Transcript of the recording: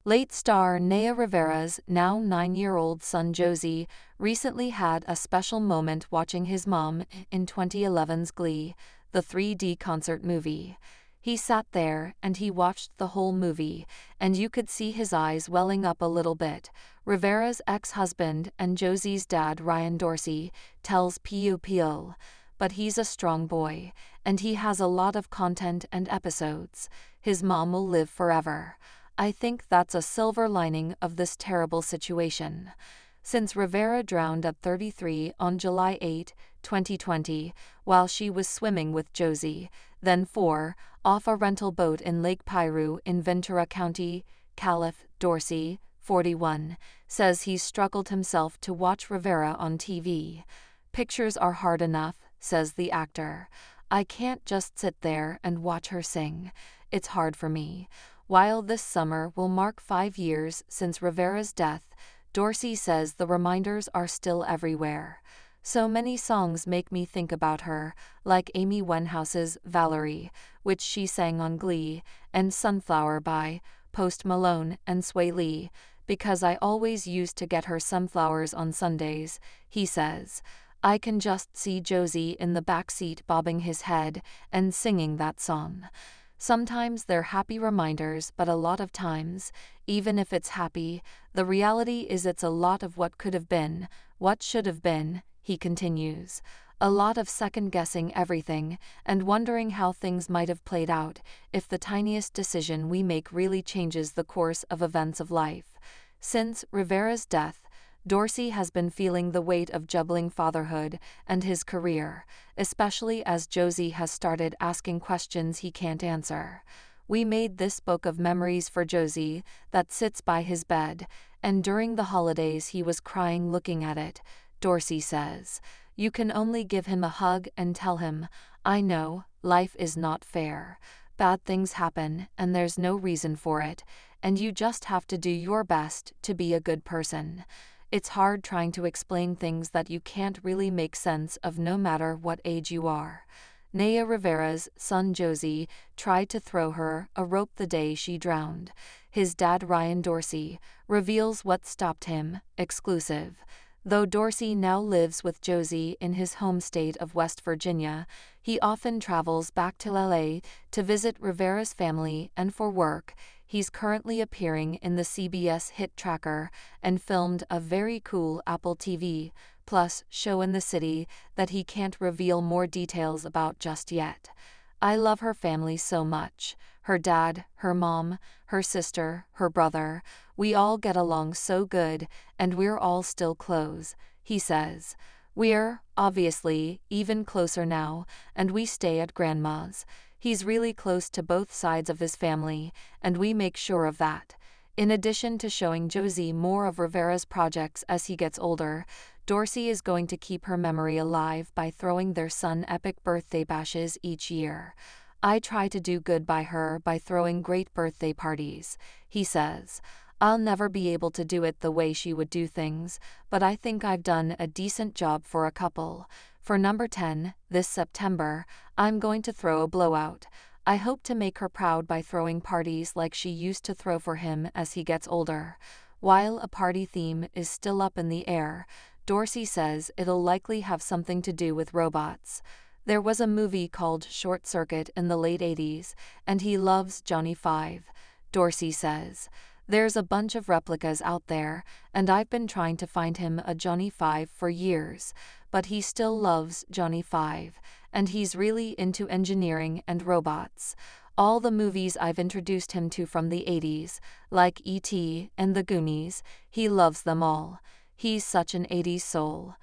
Late star Naya Rivera's now 9-year-old son Josey recently had a special moment watching his mom in 2011's Glee, the 3D concert movie. He sat there and he watched the whole movie, and you could see his eyes welling up a little bit. Rivera's ex-husband and Josey's dad Ryan Dorsey tells PUPL, but he's a strong boy, and he has a lot of content and episodes. His mom will live forever. I think that's a silver lining of this terrible situation. Since Rivera drowned at 33 on July 8, 2020, while she was swimming with Josey, then 4, off a rental boat in Lake Piru in Ventura County, Calif. Dorsey, 41, says he's struggled himself to watch Rivera on TV. Pictures are hard enough, says the actor. I can't just sit there and watch her sing. It's hard for me. While this summer will mark 5 years since Rivera's death, Dorsey says the reminders are still everywhere. So many songs make me think about her, like Amy Winehouse's Valerie, which she sang on Glee, and Sunflower by Post Malone and Sway Lee, because I always used to get her sunflowers on Sundays, he says. I can just see Josey in the backseat bobbing his head and singing that song. Sometimes they're happy reminders, but a lot of times, even if it's happy, the reality is it's a lot of what could have been, what should have been, he continues. A lot of second-guessing everything and wondering how things might have played out if the tiniest decision we make really changes the course of events of life. Since Rivera's death, Dorsey has been feeling the weight of juggling fatherhood and his career, especially as Josey has started asking questions he can't answer. We made this book of memories for Josey that sits by his bed, and during the holidays he was crying looking at it, Dorsey says. You can only give him a hug and tell him, I know, life is not fair. Bad things happen and there's no reason for it, and you just have to do your best to be a good person. It's hard trying to explain things that you can't really make sense of no matter what age you are. Naya Rivera's son Josey tried to throw her a rope the day she drowned. His dad Ryan Dorsey reveals what stopped him, exclusive. Though Dorsey now lives with Josey in his home state of West Virginia, he often travels back to LA to visit Rivera's family and for work. He's currently appearing in the CBS hit Tracker and filmed a very cool Apple TV Plus show in the city that he can't reveal more details about just yet. I love her family so much. Her dad, her mom, her sister, her brother. We all get along so good, and we're all still close, he says. We're, obviously, even closer now, and we stay at Grandma's. He's really close to both sides of his family, and we make sure of that. In addition to showing Josey more of Rivera's projects as he gets older, Dorsey is going to keep her memory alive by throwing their son epic birthday bashes each year. I try to do good by her by throwing great birthday parties, he says. I'll never be able to do it the way she would do things, but I think I've done a decent job for a couple. For number 10, this September, I'm going to throw a blowout. I hope to make her proud by throwing parties like she used to throw for him as he gets older. While a party theme is still up in the air, Dorsey says it'll likely have something to do with robots. There was a movie called Short Circuit in the late 80s, and he loves Johnny Five, Dorsey says. There's a bunch of replicas out there, and I've been trying to find him a Johnny Five for years, but he still loves Johnny Five, and he's really into engineering and robots. All the movies I've introduced him to from the 80s, like E.T. and The Goonies, he loves them all. He's such an 80s soul.